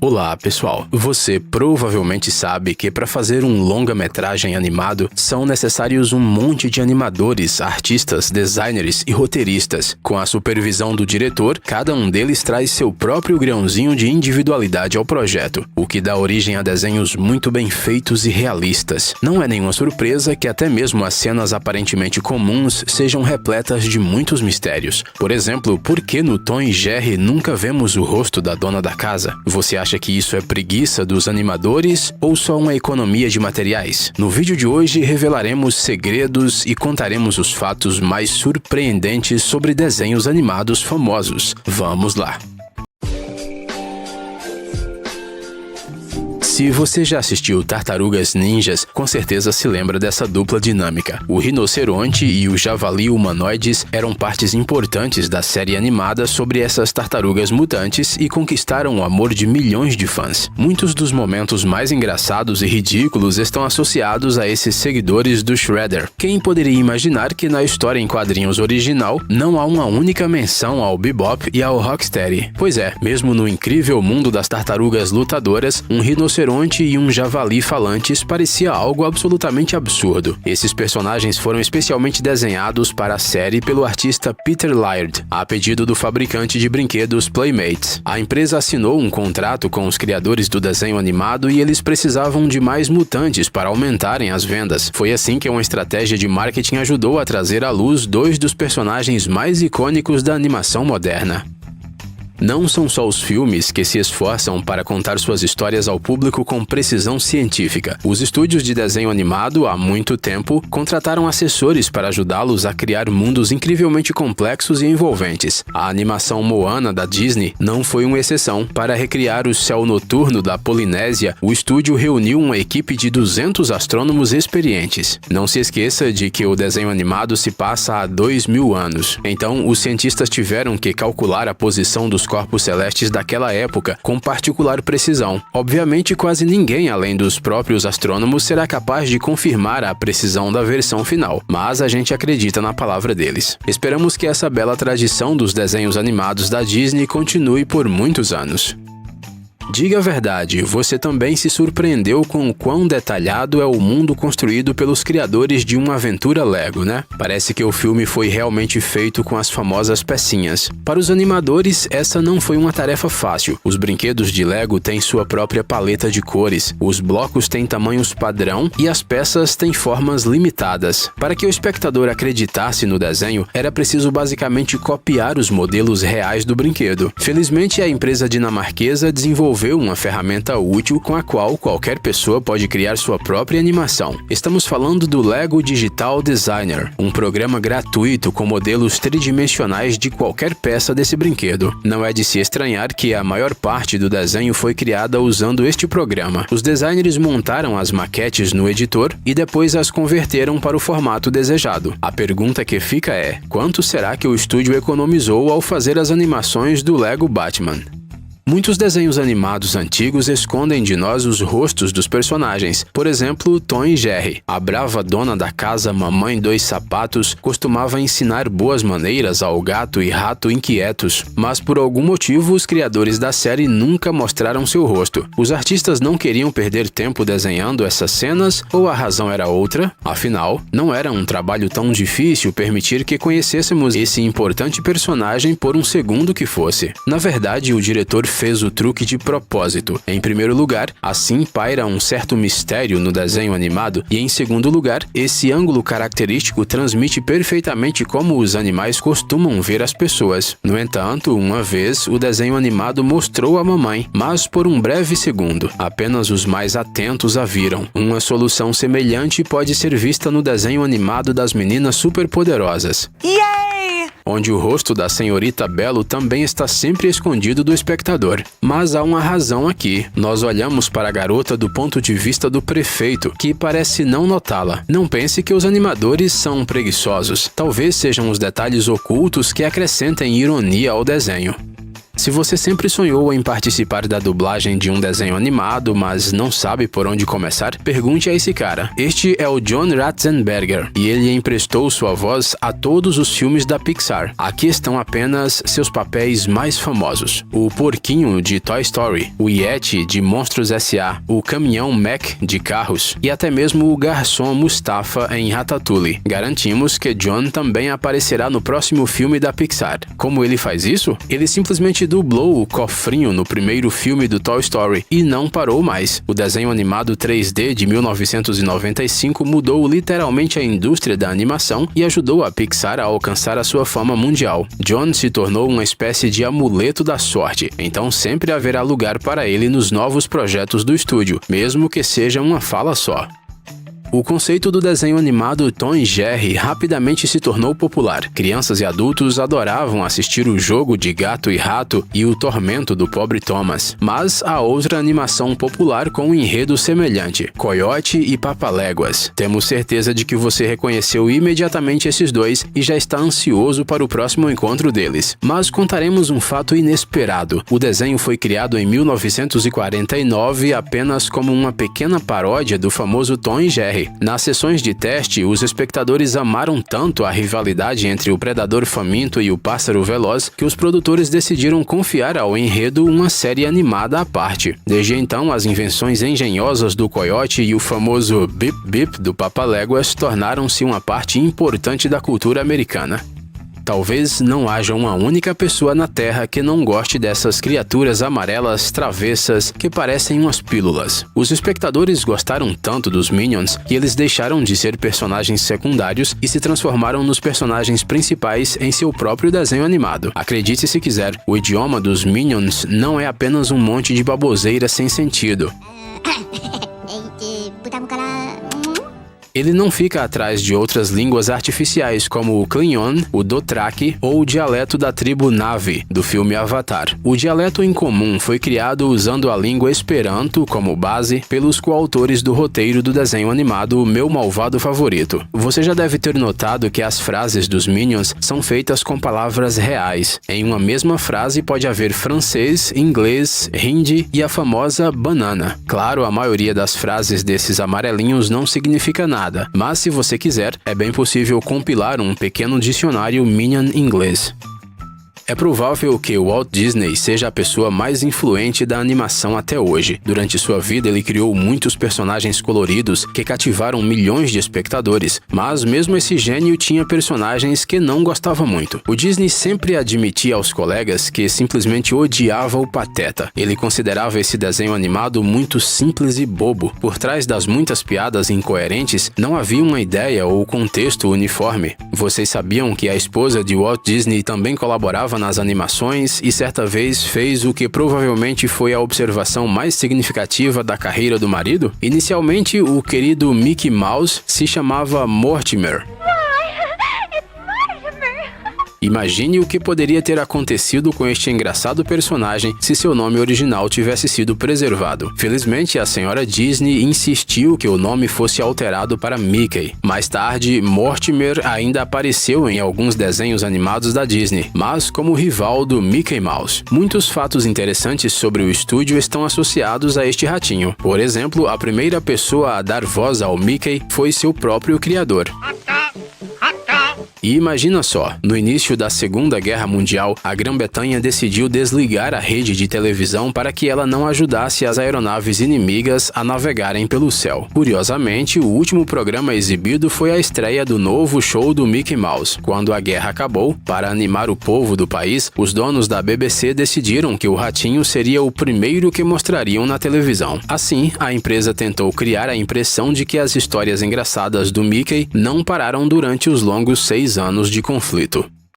Olá, pessoal! Você provavelmente sabe que para fazer um longa-metragem animado são necessários um monte de animadores, artistas, designers e roteiristas. Com a supervisão do diretor, cada um deles traz seu próprio grãozinho de individualidade ao projeto, o que dá origem a desenhos muito bem feitos e realistas. Não é nenhuma surpresa que até mesmo as cenas aparentemente comuns sejam repletas de muitos mistérios. Por exemplo, por que no Tom e Jerry nunca vemos o rosto da dona da casa? Você acha que isso é preguiça dos animadores ou só uma economia de materiais? No vídeo de hoje revelaremos segredos e contaremos os fatos mais surpreendentes sobre desenhos animados famosos. Vamos lá! Se você já assistiu Tartarugas Ninjas, com certeza se lembra dessa dupla dinâmica. O rinoceronte e o javali humanoides eram partes importantes da série animada sobre essas tartarugas mutantes e conquistaram o amor de milhões de fãs. Muitos dos momentos mais engraçados e ridículos estão associados a esses seguidores do Shredder. Quem poderia imaginar que na história em quadrinhos original não há uma única menção ao Bebop e ao Rocksteady? Pois é, mesmo no incrível mundo das tartarugas lutadoras, um rinoceronte e um javali falantes parecia algo absolutamente absurdo. Esses personagens foram especialmente desenhados para a série pelo artista Peter Laird, a pedido do fabricante de brinquedos Playmates. A empresa assinou um contrato com os criadores do desenho animado e eles precisavam de mais mutantes para aumentarem as vendas. Foi assim que uma estratégia de marketing ajudou a trazer à luz dois dos personagens mais icônicos da animação moderna. Não são só os filmes que se esforçam para contar suas histórias ao público com precisão científica. Os estúdios de desenho animado, há muito tempo, contrataram assessores para ajudá-los a criar mundos incrivelmente complexos e envolventes. A animação Moana da Disney não foi uma exceção. Para recriar o céu noturno da Polinésia, o estúdio reuniu uma equipe de 200 astrônomos experientes. Não se esqueça de que o desenho animado se passa há 2000 anos. Então, os cientistas tiveram que calcular a posição dos corpos celestes daquela época com particular precisão. Obviamente, quase ninguém além dos próprios astrônomos será capaz de confirmar a precisão da versão final, mas a gente acredita na palavra deles. Esperamos que essa bela tradição dos desenhos animados da Disney continue por muitos anos. Diga a verdade, você também se surpreendeu com o quão detalhado é o mundo construído pelos criadores de uma aventura Lego, né? Parece que o filme foi realmente feito com as famosas pecinhas. Para os animadores, essa não foi uma tarefa fácil. Os brinquedos de Lego têm sua própria paleta de cores, os blocos têm tamanhos padrão e as peças têm formas limitadas. Para que o espectador acreditasse no desenho, era preciso basicamente copiar os modelos reais do brinquedo. Felizmente, a empresa dinamarquesa desenvolveu uma ferramenta útil com a qual qualquer pessoa pode criar sua própria animação. Estamos falando do Lego Digital Designer, um programa gratuito com modelos tridimensionais de qualquer peça desse brinquedo. Não é de se estranhar que a maior parte do desenho foi criada usando este programa. Os designers montaram as maquetes no editor e depois as converteram para o formato desejado. A pergunta que fica é: quanto será que o estúdio economizou ao fazer as animações do Lego Batman? Muitos desenhos animados antigos escondem de nós os rostos dos personagens. Por exemplo, Tom e Jerry. A brava dona da casa Mamãe Dois Sapatos costumava ensinar boas maneiras ao gato e rato inquietos, mas por algum motivo os criadores da série nunca mostraram seu rosto. Os artistas não queriam perder tempo desenhando essas cenas ou a razão era outra? Afinal, não era um trabalho tão difícil permitir que conhecêssemos esse importante personagem por um segundo que fosse. Na verdade, o diretor fez o truque de propósito. Em primeiro lugar, assim paira um certo mistério no desenho animado e em segundo lugar, esse ângulo característico transmite perfeitamente como os animais costumam ver as pessoas. No entanto, uma vez, o desenho animado mostrou a mamãe, mas por um breve segundo. Apenas os mais atentos a viram. Uma solução semelhante pode ser vista no desenho animado das Meninas Superpoderosas. Yay! Onde o rosto da senhorita Bello também está sempre escondido do espectador. Mas há uma razão aqui. Nós olhamos para a garota do ponto de vista do prefeito, que parece não notá-la. Não pense que os animadores são preguiçosos. Talvez sejam os detalhes ocultos que acrescentem ironia ao desenho. Se você sempre sonhou em participar da dublagem de um desenho animado, mas não sabe por onde começar, pergunte a esse cara. Este é o John Ratzenberger, e ele emprestou sua voz a todos os filmes da Pixar. Aqui estão apenas seus papéis mais famosos: o Porquinho de Toy Story, o Yeti de Monstros S.A., o Caminhão Mac de Carros e até mesmo o Garçom Mustafa em Ratatouille. Garantimos que John também aparecerá no próximo filme da Pixar. Como ele faz isso? Ele simplesmente dublou o cofrinho no primeiro filme do Toy Story e não parou mais. O desenho animado 3D de 1995 mudou literalmente a indústria da animação e ajudou a Pixar a alcançar a sua fama mundial. John se tornou uma espécie de amuleto da sorte, então sempre haverá lugar para ele nos novos projetos do estúdio, mesmo que seja uma fala só. O conceito do desenho animado Tom e Jerry rapidamente se tornou popular. Crianças e adultos adoravam assistir o Jogo de Gato e Rato e o Tormento do Pobre Thomas. Mas há outra animação popular com um enredo semelhante: Coiote e Papaléguas. Temos certeza de que você reconheceu imediatamente esses dois e já está ansioso para o próximo encontro deles. Mas contaremos um fato inesperado. O desenho foi criado em 1949 apenas como uma pequena paródia do famoso Tom e Jerry. Nas sessões de teste, os espectadores amaram tanto a rivalidade entre o predador faminto e o pássaro veloz que os produtores decidiram confiar ao enredo uma série animada à parte. Desde então, as invenções engenhosas do coiote e o famoso bip bip do Papaléguas tornaram-se uma parte importante da cultura americana. Talvez não haja uma única pessoa na Terra que não goste dessas criaturas amarelas travessas que parecem umas pílulas. Os espectadores gostaram tanto dos Minions que eles deixaram de ser personagens secundários e se transformaram nos personagens principais em seu próprio desenho animado. Acredite se quiser, o idioma dos Minions não é apenas um monte de baboseira sem sentido. Ele não fica atrás de outras línguas artificiais como o Klingon, o Dothraki ou o dialeto da tribo Na'vi, do filme Avatar. O dialeto em comum foi criado usando a língua Esperanto como base pelos coautores do roteiro do desenho animado Meu Malvado Favorito. Você já deve ter notado que as frases dos Minions são feitas com palavras reais. Em uma mesma frase pode haver francês, inglês, hindi e a famosa banana. Claro, a maioria das frases desses amarelinhos não significa nada. Mas se você quiser, é bem possível compilar um pequeno dicionário Minion inglês. É provável que Walt Disney seja a pessoa mais influente da animação até hoje. Durante sua vida, ele criou muitos personagens coloridos que cativaram milhões de espectadores, mas mesmo esse gênio tinha personagens que não gostava muito. O Disney sempre admitia aos colegas que simplesmente odiava o Pateta. Ele considerava esse desenho animado muito simples e bobo. Por trás das muitas piadas incoerentes, não havia uma ideia ou contexto uniforme. Vocês sabiam que a esposa de Walt Disney também colaborava nas animações e certa vez fez o que provavelmente foi a observação mais significativa da carreira do marido? Inicialmente, o querido Mickey Mouse se chamava Mortimer. Imagine o que poderia ter acontecido com este engraçado personagem se seu nome original tivesse sido preservado. Felizmente, a senhora Disney insistiu que o nome fosse alterado para Mickey. Mais tarde, Mortimer ainda apareceu em alguns desenhos animados da Disney, mas como rival do Mickey Mouse. Muitos fatos interessantes sobre o estúdio estão associados a este ratinho. Por exemplo, a primeira pessoa a dar voz ao Mickey foi seu próprio criador. E imagina só, no início da Segunda Guerra Mundial, a Grã-Bretanha decidiu desligar a rede de televisão para que ela não ajudasse as aeronaves inimigas a navegarem pelo céu. Curiosamente, o último programa exibido foi a estreia do novo show do Mickey Mouse. Quando a guerra acabou, para animar o povo do país, os donos da BBC decidiram que o ratinho seria o primeiro que mostrariam na televisão. Assim, a empresa tentou criar a impressão de que as histórias engraçadas do Mickey não pararam durante os longos 6 anos de conflito.